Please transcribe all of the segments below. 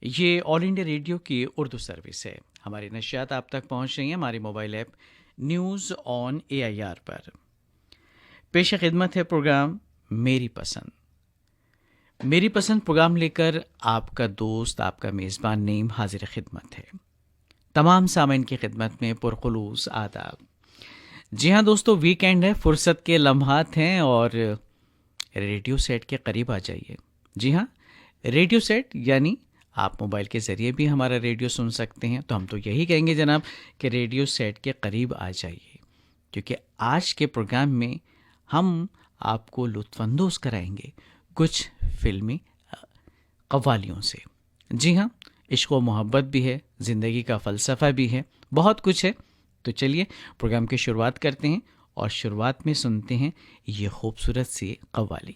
ये all India radio की Urdu service है। हमारी नशियात आप तक पहुंच रही हैं हमारी mobile app news on AIR पर। पेश खिदमत है प्रोग्राम मेरी पसंद। मेरी पसंद प्रोग्राम लेकर आपका दोस्त, आपका मेज़बान नईम हाजिर खिदमत है। तमाम सामीन की खिदमत में पुरखुलूस आदाब। जी हाँ दोस्तों, वीकेंड है, फुर्सत के लम्हात हैं और रेडियो सेट के करीब आ जाइए। जी हाँ, रेडियो सेट यानी आप मोबाइल के ज़रिए भी हमारा रेडियो सुन सकते हैं। तो हम तो यही कहेंगे जनाब कि रेडियो सेट के करीब आ जाइए, क्योंकि आज के प्रोग्राम में हम आपको लुत्फ़अंदोज़ कराएंगे कुछ फिल्मी कव्वालियों से। जी हाँ, इश्क व मोहब्बत भी है, ज़िंदगी का फ़लसफ़ा भी है, बहुत कुछ है। तो चलिए प्रोग्राम की शुरुआत करते हैं और शुरुआत में सुनते हैं ये खूबसूरत सी कव्वाली।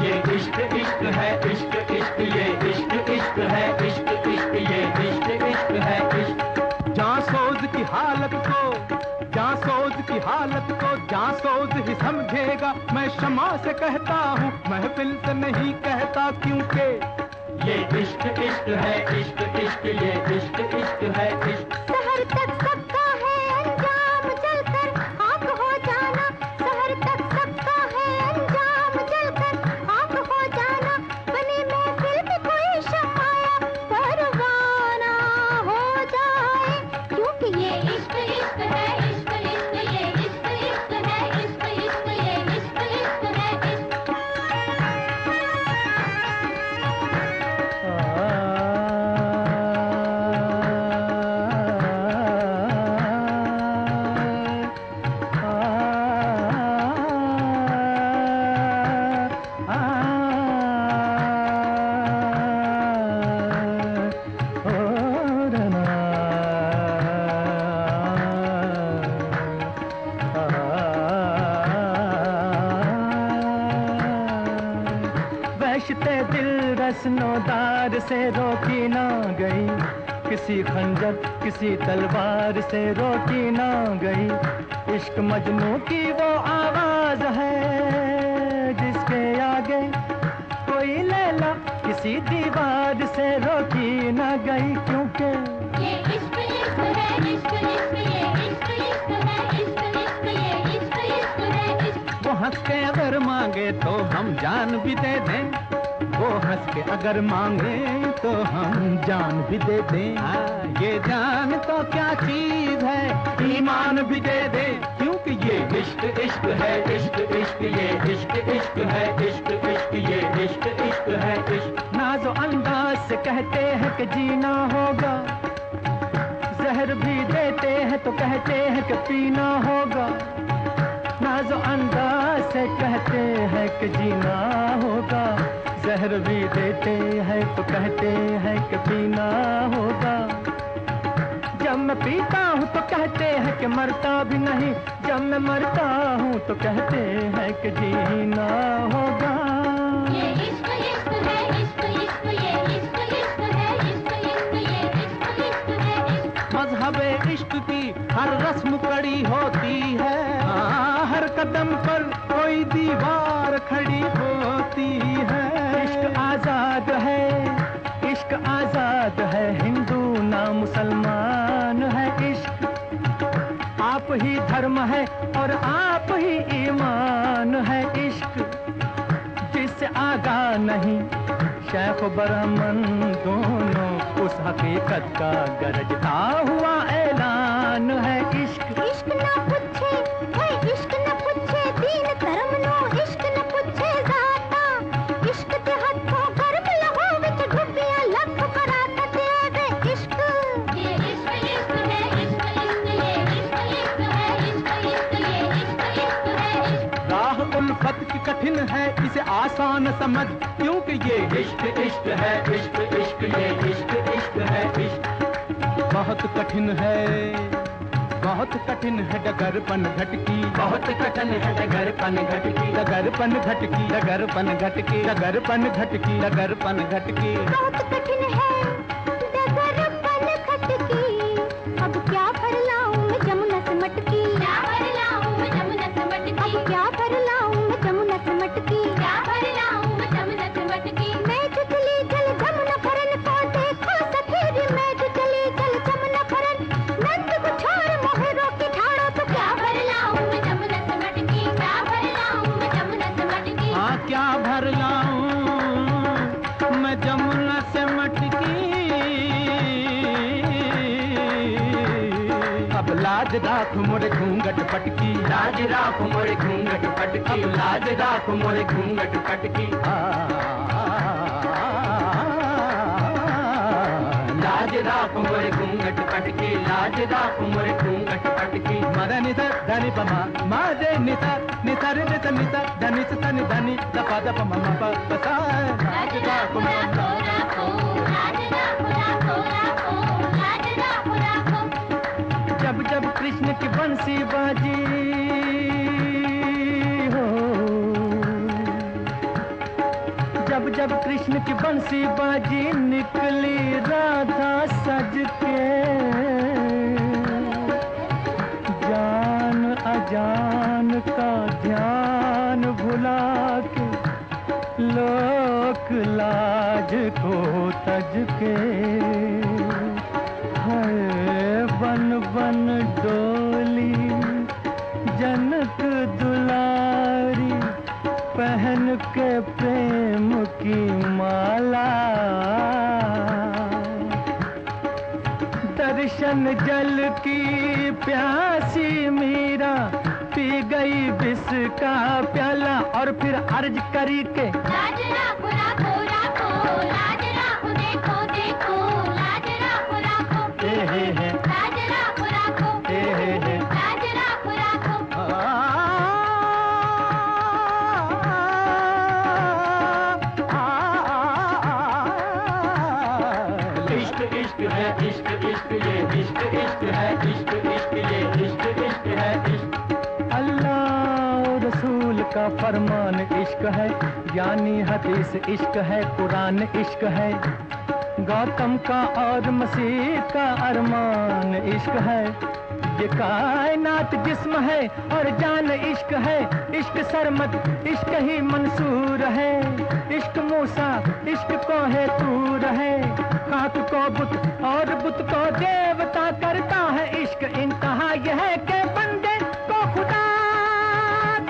ये इश्क इश्क है, इश्क इश्क ये इश्क इश्क है, इश्क इश्क ये इश्क इश्क है, इश्क जासूद की हालत को, जासूद की हालत को जासूद ही समझेगा। मैं शमा से कहता हूँ, महफिल से नहीं कहता, क्योंकि ये इश्क इश्क है, इश्क इश्क ये इश्क इश्क है, इश्क शहर तक सबका है अंजाम जलकर आग हो जाना, शहर तक सबका है अंजाम जलकर आग हो जाना। बनी महफिल में कोई शमाया परवाना हो जाए, क्योंकि ये इश्क इश्क है, इश्क इश्क ये इश्क इश्क है, इश्क इश्क ये इश्क इश्क है, इश्क वहशते दिल रस्नोदार से रोकी ना गई, किसी खंजर किसी तलवार से रोकी ना गई। इश्क मजनू की वो आवाज है जिसके आगे कोई लैला किसी दीवार से रोकी ना गई, क्योंकि ये इश्क इश्क है, इश्क इश्क ये इश्क इश्क है, इश्क इश्क ये इश्क इश्क है, इश्क वो हंस के अगर मांगे तो हम जान भी दे दें, वो हंस के अगर मांगे तो हम जान भी दे दें। ये जान तो क्या चीज है, ईमान भी दे दे, क्योंकि ये इश्क इश्क है, इश्क इश्क ये इश्क इश्क है, इश्क इश्क ये इश्क इश्क है, इश्क नाज़ो अंदाज से कहते हैं कि जीना होगा, जहर भी देते हैं तो कहते हैं कि पीना होगा। नाज़ो अंदाज से कहते हैं कि जीना होगा, जहर भी देते हैं तो कहते हैं कि पीना होगा। जब मैं पीता हूँ तो कहते हैं कि मरता भी नहीं, जब मैं मरता हूँ तो कहते हैं कि जीना होगा। ये इश्क इश्क है, इश्क इश्क ये इश्क इश्क है, इश्क इश्क ये इश्क इश्क है, इश्क मज़हबे इश्क की हर रस्म कड़ी होती है, हर कदम पर कोई दीवार खड़ी होती है। इश्क आजाद है, इश्क आजाद है, हिंदू ना मुसलमान है। इश्क आप ही धर्म है और आप ही ईमान है। इश्क जिससे आगा नहीं शेख ब्राह्मण दोनों, उस हकीकत का गरजता हुआ ऐलान है। इश्क इश्क ना पूछे, इश्क न पूछे दीन धर्म नो, इश्क न पूछे जाता, इश्क ते हथों गर्म लहो विच डुबिया लख कराता तेरे इश्क। ये इश्क इश्क है, इश्क इश्क ये इश्क इश्क है, इश्क इश्क ये इश्क इश्क है, इश्क राह उल्फत की कठिन है, इसे आसान समझ, क्योंकि ये इश्क इश्क है, इश्क इश्क ये इश्क इश्क है, इश्क बहुत कठिन है, बहुत कठिन है डगरपन घटकी, बहुत कठिन है डगरपन घटकी, डगरपन घटकी, डगरपन घटकी, डगरपन घटकी, डगरपन घटकी। बहुत कठिन है डगरपन खटकी, अब क्या कर लाऊं मैं जमुना से मटकी, क्या कर लाऊं मैं जमुना से मटकी, अब क्या कर लाऊं मैं जमुना से मटकी। क्या भर लाऊं मैं जमुना से मटकी। अब लाज राख मोरे घूंघट पटकी, लाज राख मोरे घूंघट पटकी, लाज राख मोरे घूंघट पटकी। लाज राख मोरे घूंघट पटकी, लाज राख मोरे घूंघट पटकी। मद निस धनि पमा माजे निस निसर निस निस धनि स धनि धनि द पद प म प प सा। लाज राख मोरे राखो, लाज राखो राखो राखो, लाज राखो राखो। जब जब कृष्ण की बंसी बाजी हो, जब जब कृष्ण की बंसी बाजी निकली राधा सज के। जान अजान का ध्यान भुला के लोक लाज को तज के। है बन बन डोली जनक दुलारी पहन के प्रेम की माला। दर्शन जल की प्यासी मीरा पी गई विष का प्याला और फिर अर्ज करी के लाज राखो राखो राखो, लाज राखो देखो देखो, लाज राखो राखो। लाज राखो राखो, लाज राखो राखो। इश्क इश्क है इश्क इश्क ये इश्क इश्क है इश्क इश्क ये इश्क इश्क है इश्क। अल्लाह रसूल का फरमान इश्क है, यानी हदीस इश्क है, कुरान इश्क है। गौतम का और मसीह का अरमान इश्क है। ये कायनात जिस्म है और जान इश्क है। इश्क सरमद इश्क ही मंसूर है। इश्क मूसा इश्क को है तूर है। खाक को बुत और बुत को देवता करता है इश्क। इंतहा यह है कि बंदे को खुदा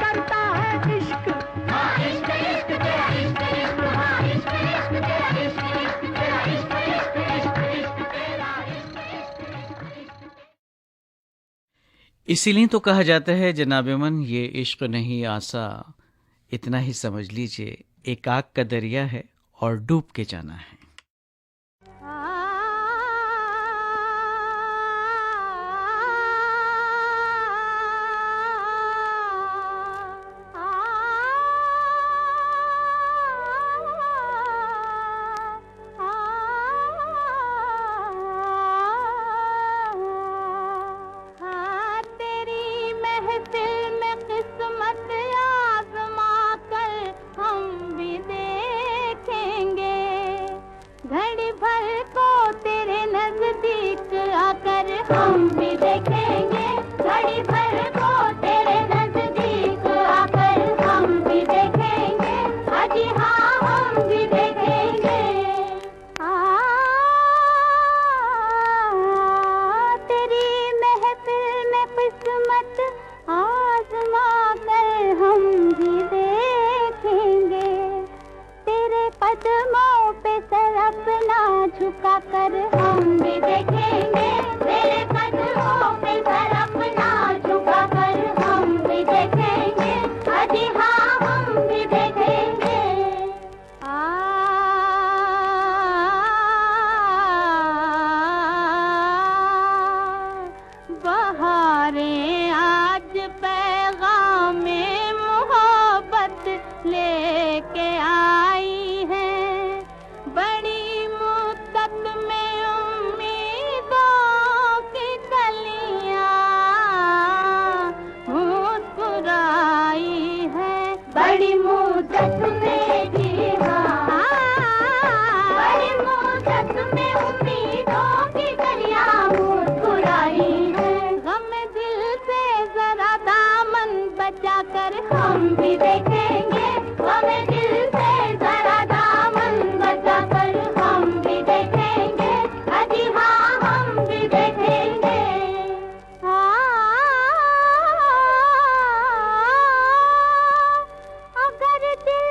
करता है इश्क। हाँ इश्क इश्क तेरा इश्क इश्क, हाँ इश्क इश्क तेरा इश्क इश्क तेरा इश्क इश्क इश्क इश्क तेरा इश्क इश्क इश्क। इसीलिए तो कहा जाता है जनाब मन ये इश्क नहीं आसा, इतना ही समझ लीजिए एक आग का दरिया है और डूब के जाना है। हम भी देखेंगे घड़ी भर को तेरे नजदीक आकर, हम भी देखेंगे अजी हाँ हम भी देखेंगे। तेरी महफिल में किस्मत आजमा कर हम भी देखेंगे। तेरे कदमों पे सर अपना झुका कर हम भी देखेंगे। तेरे कदमों पे सर अपना झुका कर हम भी देखेंगे अजी हाँ हम भी देखेंगे। बहारें आज पैगामे मोहब्बत लेके आई हैं। बड़ी मुद्दत में उम्मीदों की कलियां मुस्कुराई हैं। बड़ी मुद्दत में जी हाँ, बड़ी मुद्दत में उम्मीदों की कलियां मुस्कुराई हैं। गम दिल से जरा दामन बचा कर हम भी देखेंगे। गम दिल से जरा दामन बचा कर हम भी देखेंगे अजी हाँ हम भी देखेंगे। अगर दिल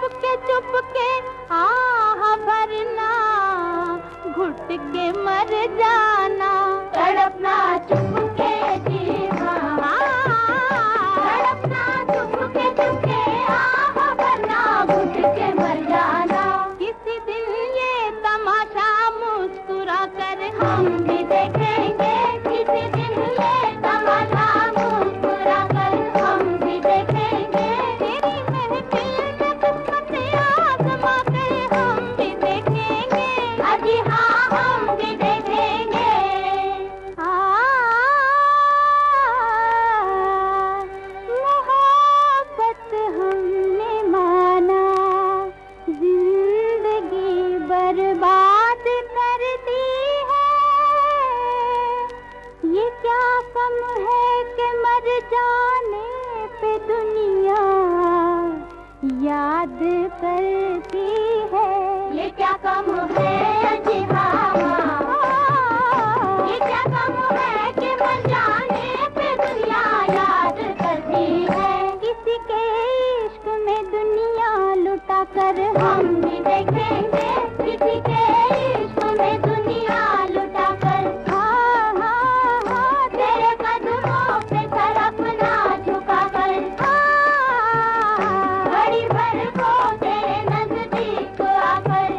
चुप के आह भरना, घुट के मर जाना, तड़पना चुप के जीवा, तड़पना चुप के आह भरना, घुट के मर जाना। किसी दिन ये तमाशा मुस्कुरा कर हम भी देखेंगे, किसी दिन ये तमाशा मुस्कुरा कर हम भी देखेंगे। तेरी महफिल में किस्मत आज़मा कर हम भी देखेंगे, अजी हाँ हम भी देखेंगे। मोहब्बत हमने माना, जिंदगी बर्बाद कर दी है। ये क्या कम है कि मर जाने पे दुनिया याद करती है। ये क्या कम है जी हाँ, ये क्या कम है कि मर जाने पे दुनिया याद करती है। किसी के इश्क में दुनिया लुटा कर हम भी देखेंगे, किसी के इश्क में दुनिया लुटा कर। हाँ हाँ हाँ तेरे कदमों पे सर अपना झुका कर, घड़ी भर को तेरे नजदीक आकर,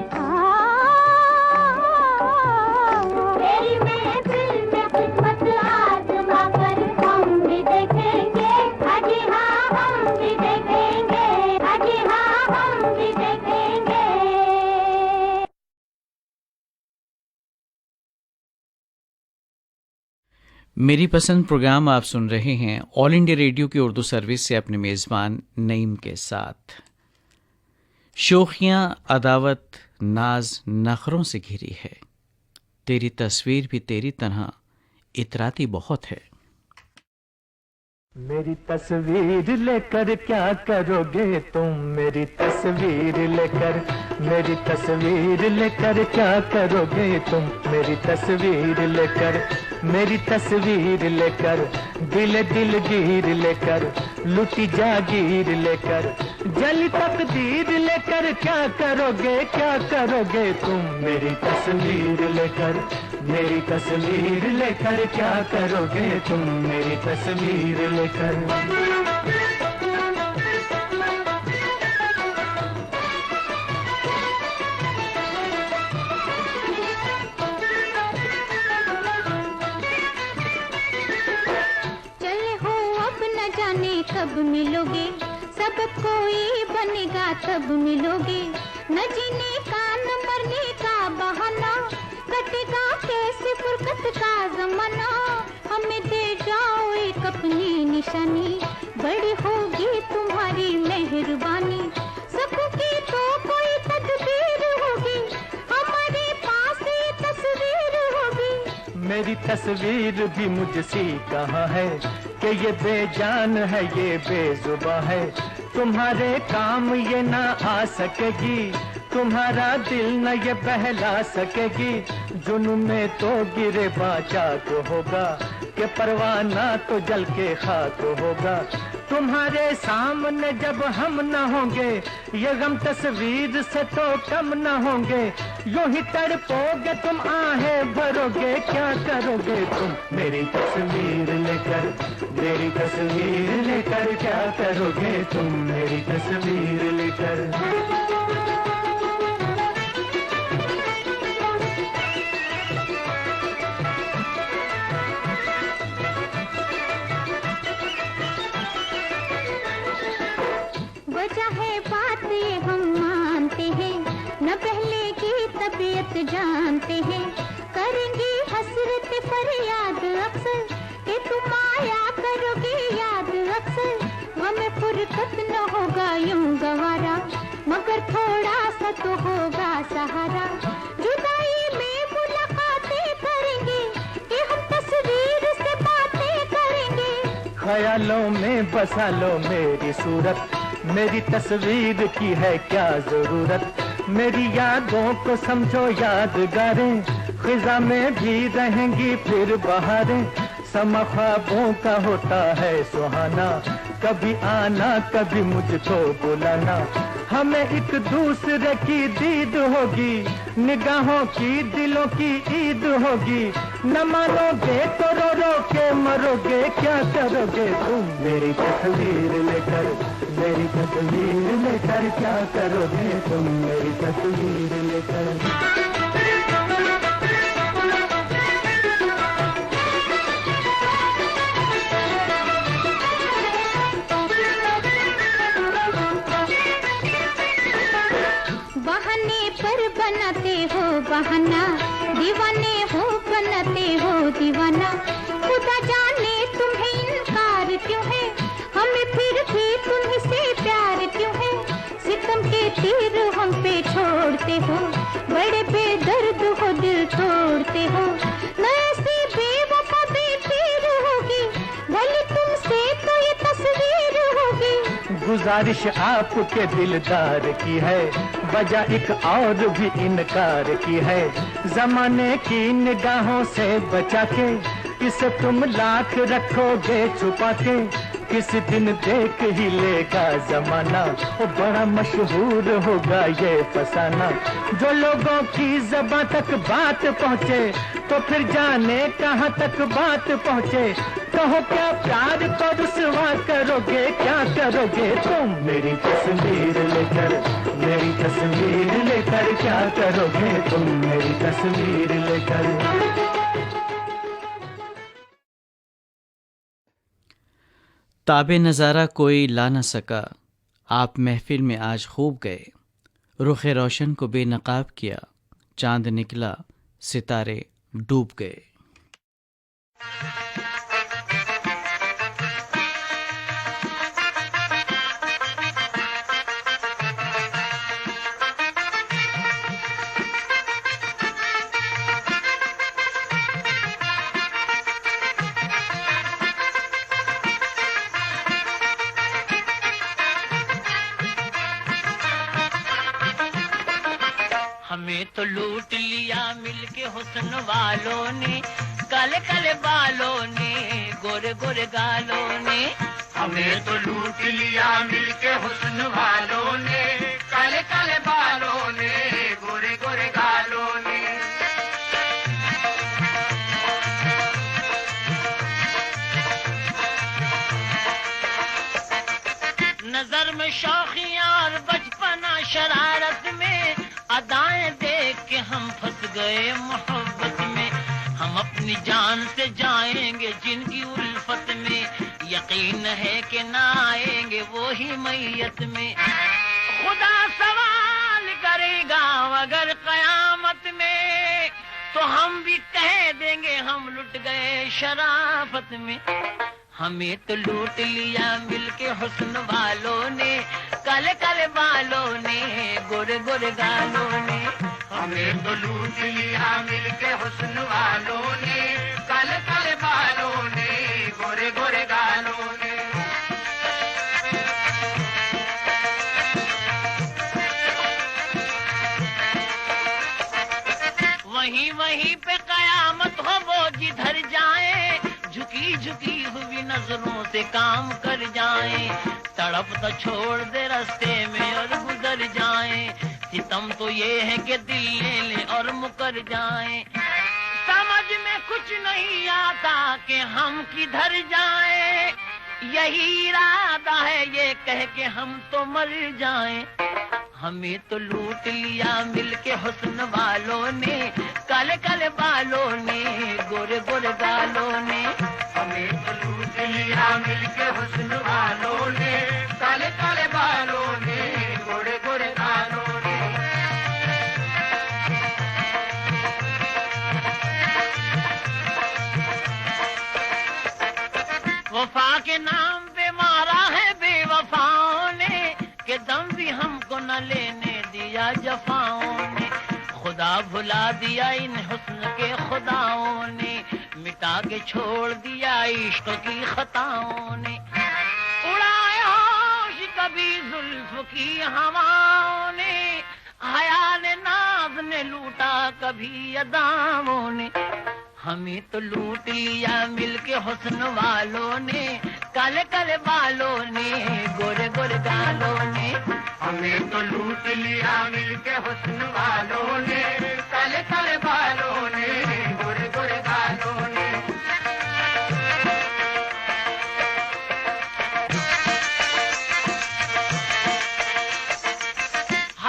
तेरी महफिल में किस्मत आज़मा कर हम भी देखेंगे, अजी हाँ हम भी देखेंगे, अजी हाँ हम भी देखेंगे। मेरी पसंद प्रोग्राम आप सुन रहे हैं ऑल इंडिया रेडियो की उर्दू सर्विस से अपने मेज़बान नईम के साथ। शोखियाँ अदावत नाज नखरों से घिरी है, तेरी तस्वीर भी तेरी तरह इतराती बहुत है। मेरी तस्वीर लेकर क्या करोगे तुम, मेरी तस्वीर लेकर, मेरी तस्वीर लेकर क्या करोगे तुम, मेरी तस्वीर लेकर, मेरी तस्वीर लेकर, दिल दिलगीर लेकर, लुटी जागीर लेकर, जली तकदीर लेकर क्या करोगे, क्या करोगे तुम, मेरी तस्वीर लेकर, मेरी तस्वीर लेकर क्या करोगे तुम, मेरी तस्वीर लेकर। चले हो अब न जाने कब मिलोगे, सब कोई बनेगा तब मिलोगे। न जीने का न मरने का बहाना, कटेगा कैसे फुरकत का जमाना। हमें दे जाओ एक अपनी निशानी, बड़ी होगी तुम्हारी मेहरबानी। सबकी तो कोई तकदीर होगी, हमारे पास ये तस्वीर होगी। मेरी तस्वीर भी मुझसी कहाँ है कि ये बेजान है, ये बेजुबां है। तुम्हारे काम ये ना आ सकेगी, तुम्हारा दिल न ये बहला सकेगी। जुनून में तो गिरे बाचाक होगा, कि परवाना तो जल के खाक होगा। तुम्हारे सामने जब हम न होंगे, ये गम तस्वीर से तो कम न होंगे। यूं ही तड़पोगे तुम, आहें भरोगे, क्या करोगे तुम, मेरी तस्वीर लेकर, मेरी तस्वीर लेकर क्या करोगे तुम, मेरी तस्वीर लेकर। वजह है बात ये हम मानते हैं, न पहले की तबीयत जानते हैं। करेंगे हसरत फरियाद अक्सर, कि तुम आया करोगे याद अक्सर। हमें फुर्सत न होगा यूं गवारा, मगर थोड़ा सा तो होगा सहारा। जुदाई में मुलाकातें करेंगे, कि हम तस्वीर से बातें करेंगे। ख्यालों में बसा लो मेरी सूरत, मेरी तस्वीर की है क्या जरूरत। मेरी यादों को समझो यादगारें, खिजा में भी रहेंगी फिर बहारें। समा ख्वाबों का होता है सुहाना, कभी आना कभी मुझको बुलाना। हमें एक दूसरे की दीद होगी, निगाहों की दिलों की ईद होगी। न मानोगे तो रो रो के मरोगे, क्या करोगे तुम मेरी तस्वीर लेकर, मेरी तस्वीर लेकर क्या करोगे तुम मेरी तस्वीर लेकर। बनाते हो बहाना, दीवाने हो बनाते हो दीवाना। खुदा जाने तुम्हें इनकार क्यों है, हमें फिर भी तुम्हीं से प्यार क्यों है। सितम के तीर हम पे छोड़ते हो, बड़े बेदर्द हो दिल तोड़ते हो। न ऐसी बेवफा बेपीर होगी, भले तुमसे तो ये तस्वीर होगी। गुजारिश आपके दिलदार की है, वजह एक और भी इनकार की है। जमाने की निगाहों से बचा के इसे तुम लाख रखोगे छुपा के, किसी दिन देख ही लेगा जमाना, वो बड़ा मशहूर होगा ये फसाना। जो लोगों की ज़बां तक बात पहुँचे तो फिर जाने कहाँ तक बात पहुँचे। कहो क्या प्यार को रुसवा करोगे, क्या करोगे तुम मेरी तस्वीर लेकर, मेरी तस्वीर लेकर क्या करोगे तुम मेरी तस्वीर लेकर। ताबे नज़ारा कोई ला न सका, आप महफिल में आज खूब गए। रुख़े रोशन को बेनकाब किया, चांद निकला सितारे डूब गए। हमें तो लूट लिया मिलके हुस्न वालों ने, काले काले बालों ने, गोरे गोरे गालों ने। हमें तो लूट लिया मिलके हुस्न वालों ने, काले काले बालों ने, गोरे गोरे गालों ने। नजर में शौखियां और बचपना शरारत में, अदाएं देख के हम फंस गए मोहब्बत में। हम अपनी जान से जाएंगे जिनकी उल्फत में, यकीन है कि ना आएंगे वो ही मैयत में। खुदा सवाल करेगा अगर कयामत में, तो हम भी कह देंगे हम लुट गए शराफत में। हमें तो लूट लिया मिलके हुस्न वालों ने, काले काले बालों ने, गोरे गोरे गालों ने। हमें तो लूट लिया मिलके हुस्न वालों ने, काले काले बालों ने, गोरे गोरे गालों ने। वहीं वहीं पे कयामत हो वो जिधर जाए, झुकी झुकी हुई नजरों से काम कर जाएं। तड़प तो छोड़ दे रास्ते में और गुजर जाएं। सितम तो ये है कि दिल ले ले और मुकर जाएं। समझ में कुछ नहीं आता कि हम किधर जाएं, यही इरादा है ये कह के हम तो मर जाएं। हमें तो लूट लिया मिलके हुस्न वालों ने, काले काले बालों ने, गोरे गोरे गालों ने। हमें तो लूट लिया मिलके हुस्न वालों ने, काले काले बालों ने, गोरे गोरे गालों ने। वफा के नाम पे मारा है बेवफाओं ने, कि दम भी हमको न लेने दिया जफाओं ने। खुदा भुला दिया इन हुस्न के खुदाओं ने, मिटा के छोड़ दिया इश्क की खताओं ने। उड़ाए होश कभी जुल्फ की हवाओं ने, हयाल नाज ने लूटा कभी अदाओं ने। हमें तो लूट लिया मिलके हुस्न वालों ने, काले काले बालों ने, गोरे गोरे गालों ने। हमें तो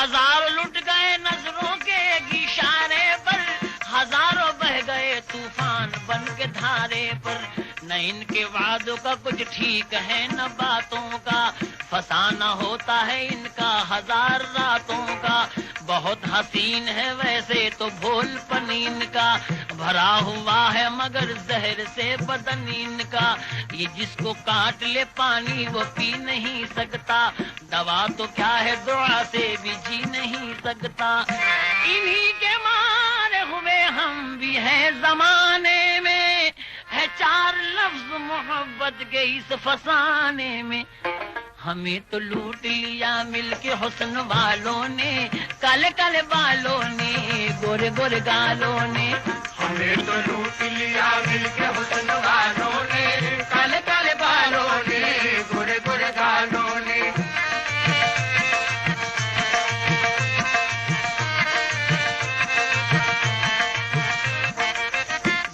हजार लुट गए नजरों के एक इशारे पर, हजारों बह गए तूफान बन के धारे पर। न इनके वादों का कुछ ठीक है न बातों का, फसाना होता है इनका हजार रातों का। बहुत हसीन है वैसे तो भोलपन इनका, भरा हुआ है मगर जहर से बदन इनका। ये जिसको काट ले पानी वो पी नहीं सकता, दवा तो क्या है दुआ से भी जी नहीं सकता। इन्हीं के मारे हुए हम भी हैं जमाने में, है चार लफ्ज मोहब्बत के इस फसाने में। हमें तो लूट लिया मिलके हुस्न वालों ने, काले काले बालों ने, गोरे गोरे गालों ने। हमें तो लूट लिया मिलके हुस्न वालों ने, काले काले बालों ने, गोरे गोरे गालों ने।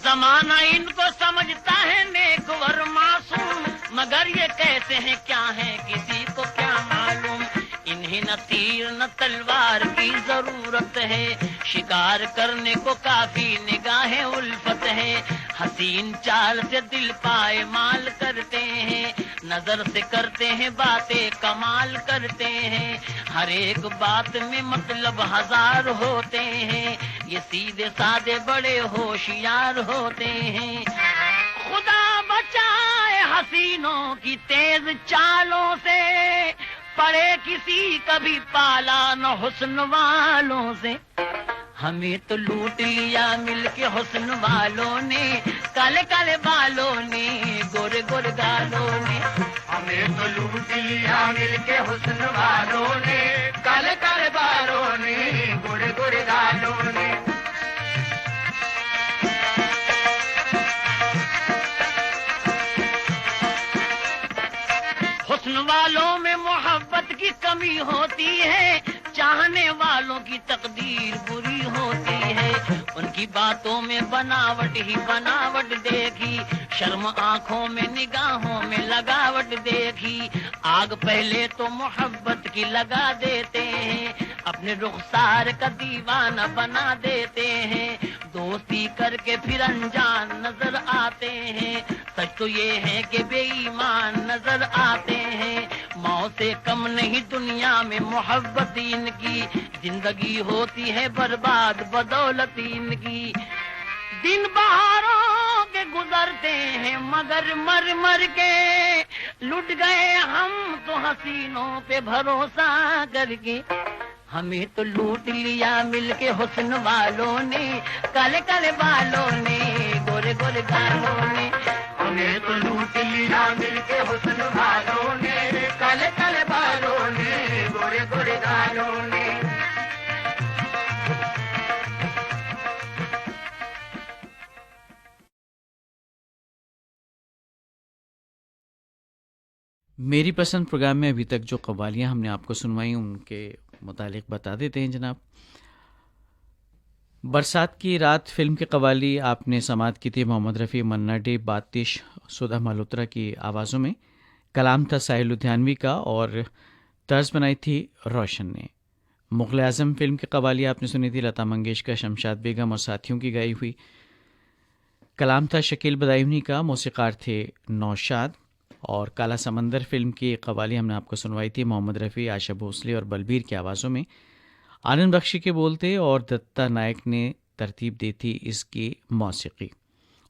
जमाना इनको समझता है नेकवर मासूम, मगर ये कैसे हैं क्या है किसी को क्या मालूम। इन्हें न तीर न तलवार की जरूरत है, शिकार करने को काफी निगाहें उल्फत है। हसीन चाल से दिल पाए माल करते हैं, नजर से करते हैं बातें कमाल करते हैं। हर एक बात में मतलब हजार होते हैं, ये सीधे साधे बड़े होशियार होते हैं। खुदा बचाए हसीनों की तेज चालों से, पड़े किसी कभी पाला न हुस्न वालों से। हमें तो लूट लिया मिलके हुस्न वालों ने, काले काले बालों ने, गोरे गोरे गालों ने। हमें तो लूट लिया मिलके हुस्न वालों ने, काले काले बालों ने, गोरे गोरे गालों ने। हुस्न वालों में मोहब्बत की कमी होती है, चाहने वालों की तकदीर बुरी होती है। उनकी बातों में बनावट ही बनावट देखी, शर्म आंखों में निगाहों में लगावट देखी। आग पहले तो मोहब्बत की लगा देते हैं, अपने रुखसार का दीवाना बना देते हैं। दोस्ती करके फिर अनजान नजर आते हैं, सच तो ये है कि बेईमान नजर आते हैं। मौत से कम नहीं दुनिया में मोहब्बत इनकी, जिंदगी होती है बर्बाद बदौलत इनकी। दिन बहारों के गुजरते हैं मगर मर मर के, लुट गए हम तो हसीनों पे भरोसा करके। हमें तो लूट लिया मिलके हुस्न वालों ने, काले काले बालों ने, गोरे गोरे गालों ने। हमें तो लूट लिया मिलके हुस्न वालों ने, काले काले बालों ने, गोरे गोरे गालों ने। मेरी पसंद प्रोग्राम में अभी तक जो कव्वालियाँ हमने आपको सुनवाई उनके मुतालिक बता देते हैं जनाब। बरसात की रात फिल्म की कव्वाली आपने समात की थी मोहम्मद रफ़ी, मन्ना डे, बातिश, सुधा मल्होत्रा की आवाज़ों में। कलाम था साहिल लुधियानवी का और तर्ज बनाई थी रोशन ने। मुग़ल आज़म फिल्म की कव्वाली आपने सुनी थी लता मंगेशकर, शमशाद बेगम और साथियों की गाई हुई। कलाम था शकील बदायूनी का, मौसीक़ार थे नौशाद। और काला समंदर फिल्म की कव्वाली हमने आपको सुनवाई थी मोहम्मद रफ़ी, आशा भोसले और बलबीर की आवाज़ों में। आनंद बख्शी के बोलते और दत्ता नायक ने तरतीब दी थी इसकी मौसीकी।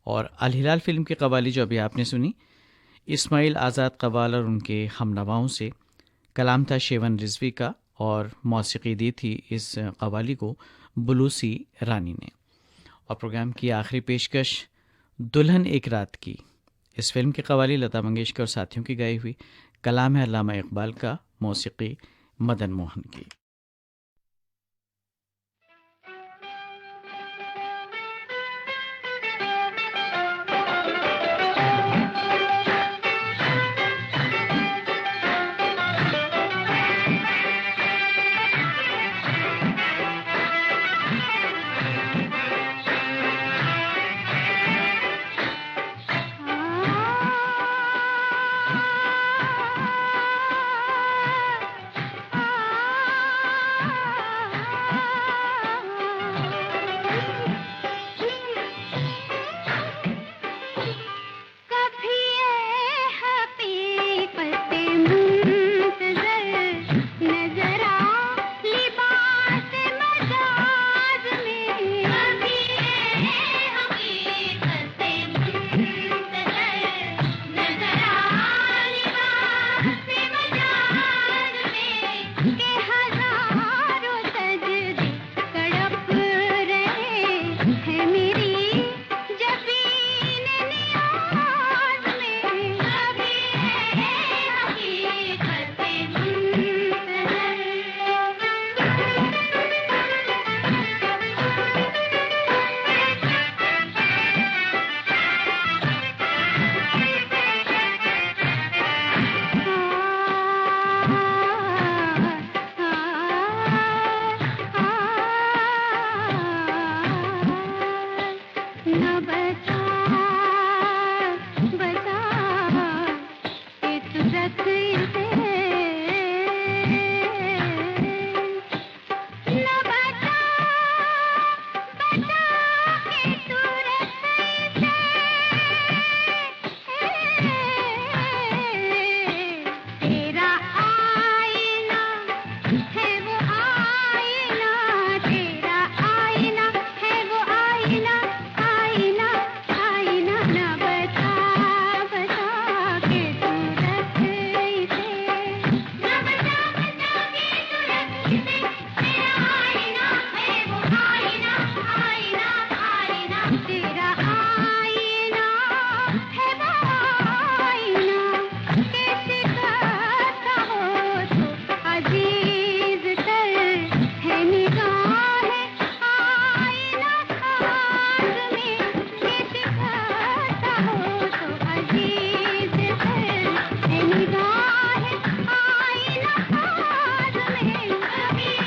और अल हिलाल फिल्म की कव्वाली जो अभी आपने सुनी इस्माइल आज़ाद कव्वाल और उनके हमनवाओं से। कलाम था शेवन रिजवी का और मौसीकी दी थी इस कव्वाली को बुलूसी रानी ने। और प्रोग्राम की आखिरी पेशकश दुल्हन एक रात की, इस फिल्म की कव्वाली लता मंगेशकर और साथियों की गाई हुई। कलाम है अल्लामा इकबाल का, मौसीकी मदन मोहन की। आ तेरा आईना है वो आईना, कैसे करता हो तो अजीज तर है निगाहें, आईना खास में कैसे करता हो तो अजीज तर है निगाहें, आईना खास में कभी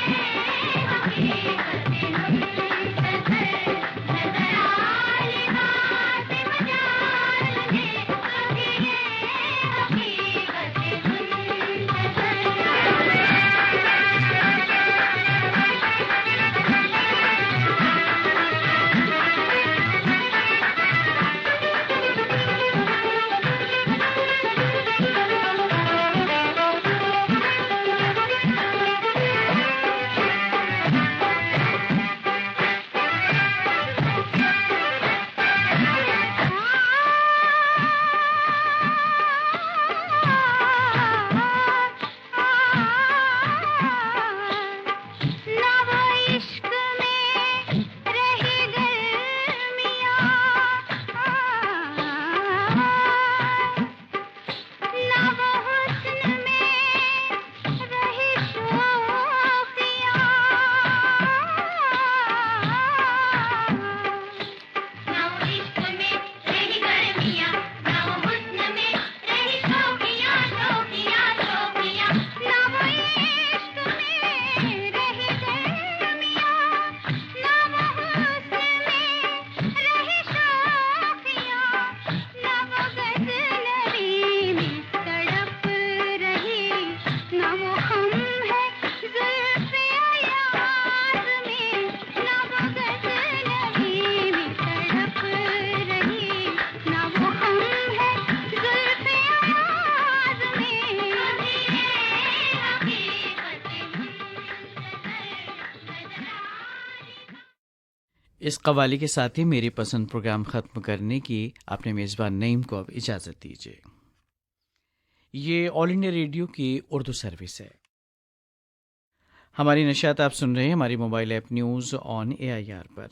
ना वो इश्क में रही गर्मियाँ, ना वो हुस्न में रही शोखियाँ, ना वो इश्क में रही गर्मियाँ, ना वो हुस्न में रही शोखियाँ, शोखियाँ, शोखियाँ, ना वो इश्क में रही गर्मियाँ, ना वो हुस्न में रही शोखियाँ, ना वो गज़नवी में तड़प रही, ना वो खम है ज़ुल्फ़े अयाज़ में, ना वो गज़नवी में तड़प रही, ना वो खम है ज़ुल्फ़े अयाज़ में, कभी ये हकीकत इस कव्वाली के साथ ही मेरी पसंद प्रोग्राम ख़त्म करने की अपने मेज़बान नईम को अब इजाज़त दीजिए। ये ऑल इंडिया रेडियो की उर्दू सर्विस है। हमारी नशियात आप सुन रहे हैं हमारी mobile app news on AIR पर।